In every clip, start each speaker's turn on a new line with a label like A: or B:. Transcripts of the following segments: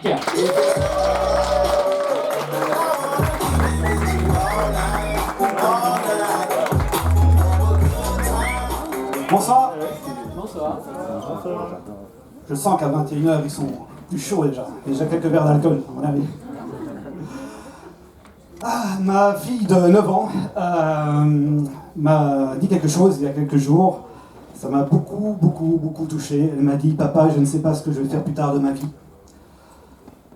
A: Bonsoir.
B: Bonsoir.
A: Je sens qu'à 21h, ils sont plus chauds déjà. Déjà quelques verres d'alcool, à mon avis. Ma fille de 9 ans m'a dit quelque chose il y a quelques jours. Ça m'a beaucoup touché. Elle m'a dit « Papa, je ne sais pas ce que je vais faire plus tard de ma vie. »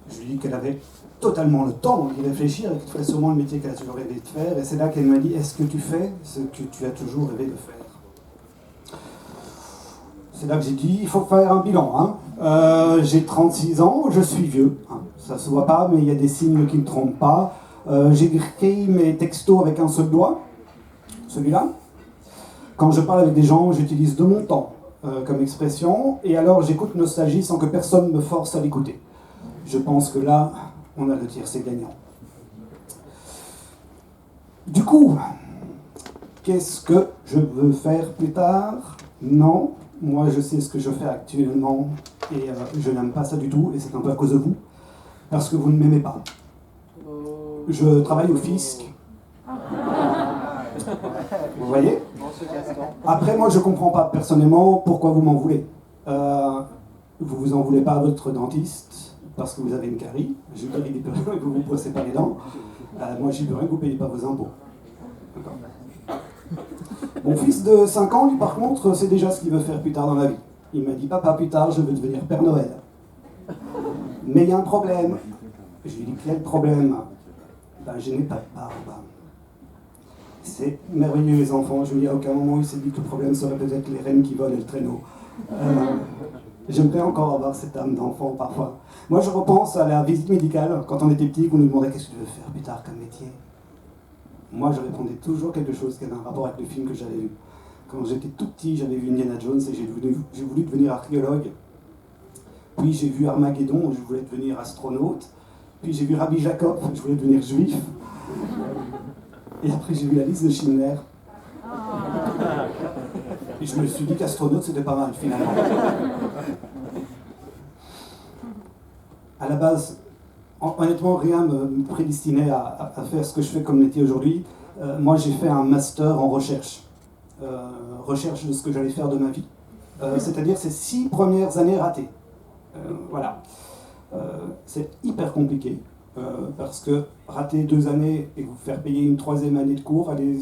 A: Je lui ai dit qu'elle avait totalement le temps d'y réfléchir et qu'elle ferait sûrement le métier qu'elle a toujours rêvé de faire. Et c'est là qu'elle m'a dit « Est-ce que tu fais ce que tu as toujours rêvé de faire ?» C'est là que j'ai dit, il faut faire un bilan. J'ai 36 ans, je suis vieux. Ça se voit pas, mais il y a des signes qui ne trompent pas. J'ai écrit mes textos avec un seul doigt, celui-là. Quand je parle avec des gens, j'utilise de mon temps comme expression. Et alors j'écoute Nostalgie sans que personne me force à l'écouter. Je pense que là, on a le tiercé gagnant. Du coup, qu'est-ce que je veux faire plus tard? Non. Moi, je sais ce que je fais actuellement et je n'aime pas ça du tout, et c'est un peu à cause de vous, parce que vous ne m'aimez pas. Je travaille au fisc. Vous voyez? Après, moi, je ne comprends pas personnellement pourquoi vous m'en voulez. Vous en voulez pas à votre dentiste, parce que vous avez une carie. Je guéris des personnes et vous ne vous brossez pas les dents. Moi, j'y peux rien que vous ne payez pas vos impôts. D'accord. Mon fils de 5 ans, lui, par contre, c'est déjà ce qu'il veut faire plus tard dans la vie. Il m'a dit, papa, plus tard, je veux devenir Père Noël. Mais il y a un problème. Je lui ai dit, quel problème? Je n'ai pas de barbe. C'est merveilleux, les enfants. Je lui ai dit, à aucun moment, il s'est dit que le problème serait peut-être les rennes qui volent et le traîneau. J'aimerais encore avoir cette âme d'enfant, parfois. Moi, je repense à la visite médicale, quand on était petit, qu'on nous demandait, qu'est-ce que tu veux faire plus tard comme métier? Moi, je répondais toujours quelque chose qui avait un rapport avec le film que j'avais vu. Quand j'étais tout petit, j'avais vu Indiana Jones et j'ai voulu devenir archéologue. Puis j'ai vu Armageddon, je voulais devenir astronaute. Puis j'ai vu Rabbi Jacob, je voulais devenir juif. Et après, j'ai vu la liste de Schindler. Et je me suis dit qu'astronaute, c'était pas mal, finalement. À la base, honnêtement, rien me prédestinait à faire ce que je fais comme métier aujourd'hui. Moi, j'ai fait un master en recherche. Recherche de ce que j'allais faire de ma vie. C'est-à-dire ces 6 premières années ratées. Voilà. C'est hyper compliqué. Parce que rater 2 années et vous faire payer une 3e année de cours, allez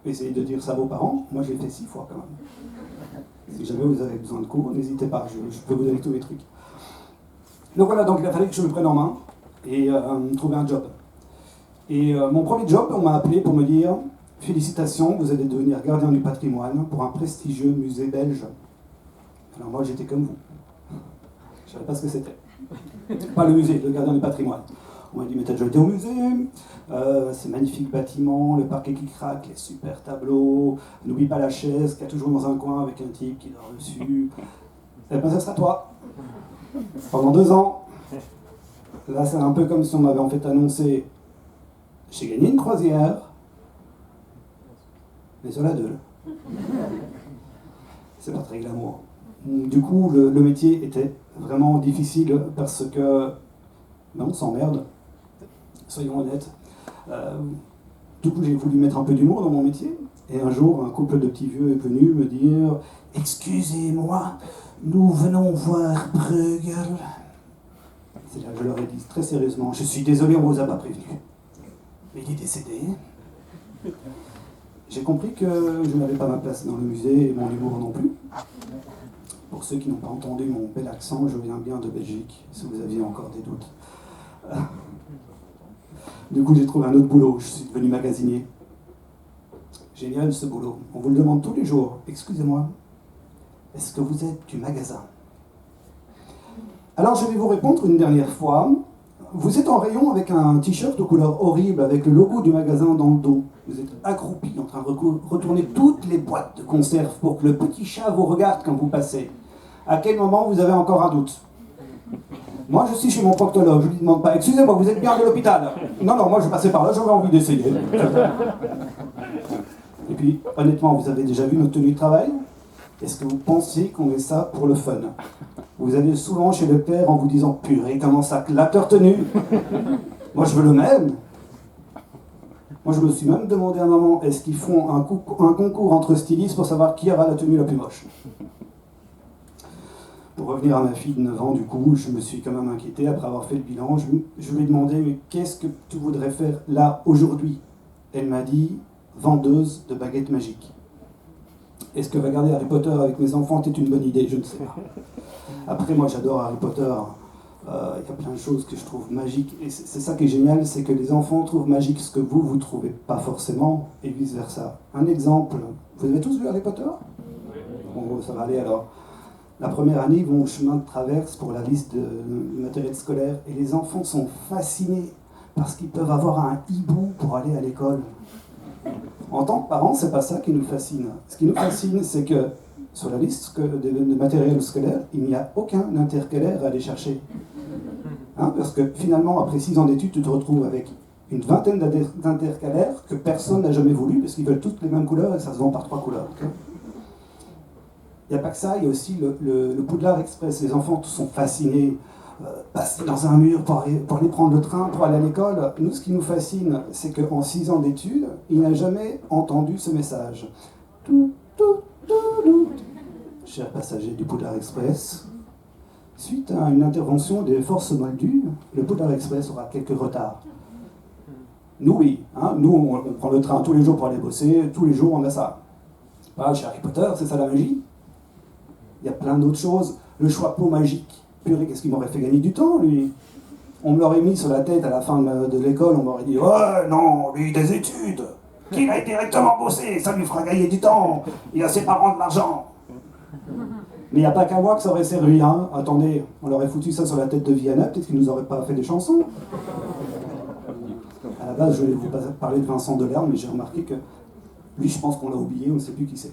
A: essayer de dire ça à vos parents. Moi, j'ai fait 6 fois quand même. Si jamais vous avez besoin de cours, n'hésitez pas, je peux vous donner tous les trucs. Donc voilà, donc il a fallu que je me prenne en main et trouver un job. Et mon premier job, on m'a appelé pour me dire « Félicitations, vous allez devenir gardien du patrimoine pour un prestigieux musée belge. » Alors moi, j'étais comme vous. Je ne savais pas ce que c'était. Pas le musée, le gardien du patrimoine. On m'a dit « Mais t'as déjà été au musée, ces magnifiques bâtiments, le parquet qui craque, les super tableaux, n'oublie pas la chaise qu'il y a toujours dans un coin avec un type qui dort dessus. Eh ben, ça sera toi. Pendant 2 ans. » Là, c'est un peu comme si on m'avait en fait annoncé « J'ai gagné une croisière, mais sur la deux. » C'est pas très glamour. Du coup, le métier était vraiment difficile parce que on s'emmerde, soyons honnêtes. Du coup, j'ai voulu mettre un peu d'humour dans mon métier. Et un jour, un couple de petits vieux est venu me dire « Excusez-moi, nous venons voir Bruegel. » C'est là que je leur ai dit très sérieusement « Je suis désolé, on ne vous a pas prévenu. Mais il est décédé. » J'ai compris que je n'avais pas ma place dans le musée et mon humour non plus. Pour ceux qui n'ont pas entendu mon bel accent, je viens bien de Belgique, si vous aviez encore des doutes. Du coup, j'ai trouvé un autre boulot, je suis devenu magasinier. Génial ce boulot, on vous le demande tous les jours. Excusez-moi, est-ce que vous êtes du magasin? Alors je vais vous répondre une dernière fois. Vous êtes en rayon avec un t-shirt de couleur horrible avec le logo du magasin dans le dos. Vous êtes accroupi en train de retourner toutes les boîtes de conserve pour que le petit chat vous regarde quand vous passez. À quel moment vous avez encore un doute? Moi je suis chez mon proctologue, je ne lui demande pas « Excusez-moi, vous êtes bien de l'hôpital ?» Non, non, moi je passais par là, j'avais envie d'essayer. Et puis, honnêtement, vous avez déjà vu notre tenue de travail? Est-ce que vous pensez qu'on met ça pour le fun? Vous allez souvent chez le père en vous disant « Purée, comment ça claque leur tenue !» Moi, je veux le même. Moi, je me suis même demandé à un moment, est-ce qu'ils font un concours entre stylistes pour savoir qui aura la tenue la plus moche? Pour revenir à ma fille de 9 ans, du coup, je me suis quand même inquiété après avoir fait le bilan. Je lui ai demandé, mais qu'est-ce que tu voudrais faire là, aujourd'hui? Elle m'a dit, vendeuse de baguettes magiques. Est-ce que regarder Harry Potter avec mes enfants était une bonne idée? Je ne sais pas. Après, moi, j'adore Harry Potter. Il y a plein de choses que je trouve magiques. Et c'est ça qui est génial, c'est que les enfants trouvent magique ce que vous ne trouvez pas forcément, et vice-versa. Un exemple, vous avez tous vu Harry Potter? Bon, ça va aller alors. La première année, ils vont au chemin de traverse pour la liste de matériel scolaire, et les enfants sont fascinés parce qu'ils peuvent avoir un hibou pour aller à l'école. En tant que parents, c'est pas ça qui nous fascine. Ce qui nous fascine, c'est que sur la liste de matériel scolaire, il n'y a aucun intercalaire à aller chercher. Hein, parce que finalement, après 6 ans d'études, tu te retrouves avec une vingtaine d'intercalaires que personne n'a jamais voulu, parce qu'ils veulent toutes les mêmes couleurs et ça se vend par 3 couleurs. Il n'y a pas que ça, il y a aussi le Poudlard Express. Les enfants sont fascinés, passer dans un mur pour aller prendre le train, pour aller à l'école. Nous, ce qui nous fascine, c'est qu'en 6 ans d'études, il n'a jamais entendu ce message. Tout, tout, tout, tout. Chers passagers du Poudlard Express, suite à une intervention des forces moldues, le Poudlard Express aura quelques retards. Nous, oui. Hein, nous, on prend le train tous les jours pour aller bosser. Tous les jours, on a ça. Pas chez Harry Potter, c'est ça la magie. Il y a plein d'autres choses. Le choix-peau magique. Purée, qu'est-ce qu'il m'aurait fait gagner du temps, lui? On me l'aurait mis sur la tête à la fin de l'école, on m'aurait dit « Oh non, lui, des études, qu'il aille directement bosser, ça lui fera gagner du temps, il a ses parents de l'argent. » Mais il n'y a pas qu'à voir que ça aurait servi, hein. Attendez, on aurait foutu ça sur la tête de Viana, peut-être qu'il nous aurait pas fait des chansons. À la base, je voulais vous parler de Vincent Delerme, mais j'ai remarqué que lui, je pense qu'on l'a oublié, on ne sait plus qui c'est.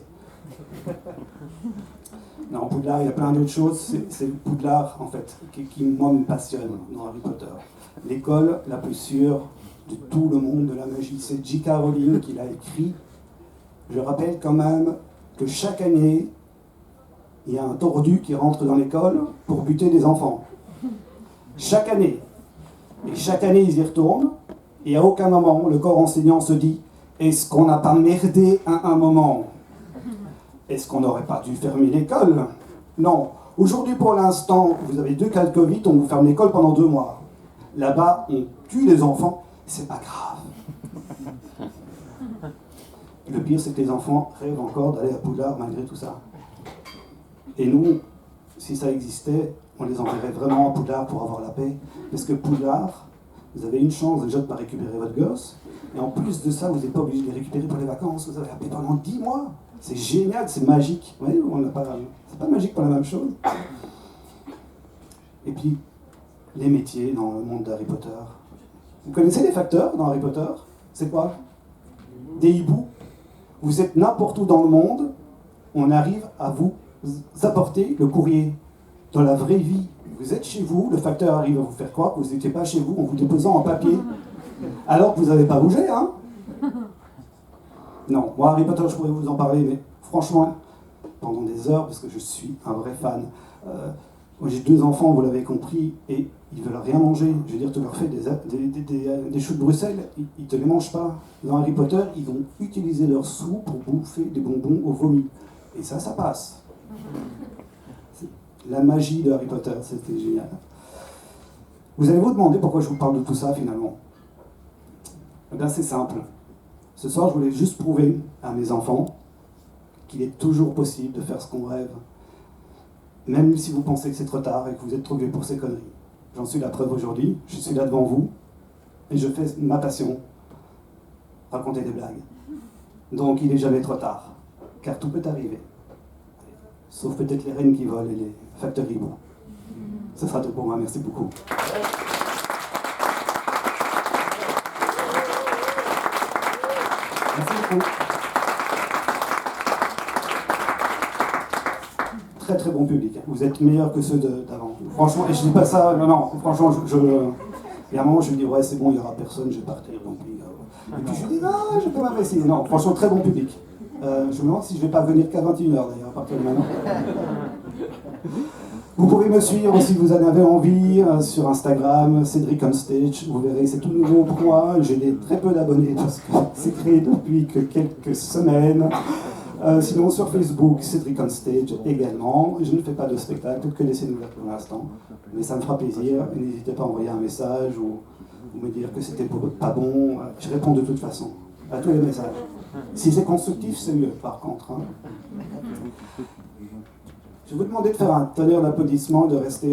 A: Non, Poudlard, il y a plein d'autres choses. C'est le Poudlard, en fait, qui moi, me passionne dans Harry Potter. L'école la plus sûre de tout le monde de la magie. C'est J.K. Rowling qui l'a écrit. Je rappelle quand même que chaque année, il y a un tordu qui rentre dans l'école pour buter des enfants. Chaque année. Et chaque année, ils y retournent. Et à aucun moment, le corps enseignant se dit « Est-ce qu'on n'a pas merdé à un moment ?» Est-ce qu'on n'aurait pas dû fermer l'école? Non. Aujourd'hui, pour l'instant, vous avez 2 cas de Covid, on vous ferme l'école pendant 2 mois. Là-bas, on tue les enfants, c'est pas grave. Le pire, c'est que les enfants rêvent encore d'aller à Poudlard malgré tout ça. Et nous, si ça existait, on les enverrait vraiment à Poudlard pour avoir la paix. Parce que Poudlard, vous avez une chance déjà de ne pas récupérer votre gosse. Et en plus de ça, vous n'êtes pas obligé de les récupérer pour les vacances. Vous avez la paix pendant 10 mois. C'est génial, c'est magique. Oui, c'est pas magique pour la même chose. Et puis, les métiers dans le monde d'Harry Potter. Vous connaissez les facteurs dans Harry Potter? C'est quoi? Des hiboux. Vous êtes n'importe où dans le monde, on arrive à vous apporter le courrier. Dans la vraie vie, vous êtes chez vous, le facteur arrive à vous faire croire que vous n'étiez pas chez vous en vous déposant en papier. Alors que vous n'avez pas bougé, hein? Non, moi Harry Potter, je pourrais vous en parler, mais franchement, pendant des heures, parce que je suis un vrai fan. Moi j'ai 2 enfants, vous l'avez compris, et ils veulent rien manger. Je veux dire, tu leur fais des choux de Bruxelles, ils te les mangent pas. Dans Harry Potter, ils vont utiliser leurs sous pour bouffer des bonbons au vomi. Et ça passe. La magie de Harry Potter, c'était génial. Vous allez vous demander pourquoi je vous parle de tout ça finalement. Eh bien c'est simple. Ce soir, je voulais juste prouver à mes enfants qu'il est toujours possible de faire ce qu'on rêve. Même si vous pensez que c'est trop tard et que vous êtes trop vieux pour ces conneries. J'en suis la preuve aujourd'hui, je suis là devant vous, et je fais ma passion, raconter des blagues. Donc il n'est jamais trop tard, car tout peut arriver. Sauf peut-être les reines qui volent et les facteurs hiboux. Ce sera tout pour moi, merci beaucoup. Merci beaucoup. Très très bon public. Vous êtes meilleurs que ceux d'avant. Franchement, et je dis pas ça, non, franchement, il y a un moment, je me dis, ouais, c'est bon, il n'y aura personne, je vais partir. Donc, et puis je me dis, non, je peux même essayer. Non, franchement, très bon public. Je me demande si je ne vais pas venir qu'à 21h d'ailleurs, à partir de maintenant. Vous pouvez me suivre si vous en avez envie sur Instagram, Cédric on Stage. Vous verrez, c'est tout nouveau pour moi. J'ai très peu d'abonnés parce que c'est créé depuis que quelques semaines. Sinon, sur Facebook, Cédric on Stage également. Je ne fais pas de spectacle, que des scènes ouvertes pour l'instant. Mais ça me fera plaisir. N'hésitez pas à envoyer un message ou me dire que c'était pas bon. Je réponds de toute façon à tous les messages. Si c'est constructif, c'est mieux par contre. Je vais vous demander de faire un tonnerre d'applaudissements, de rester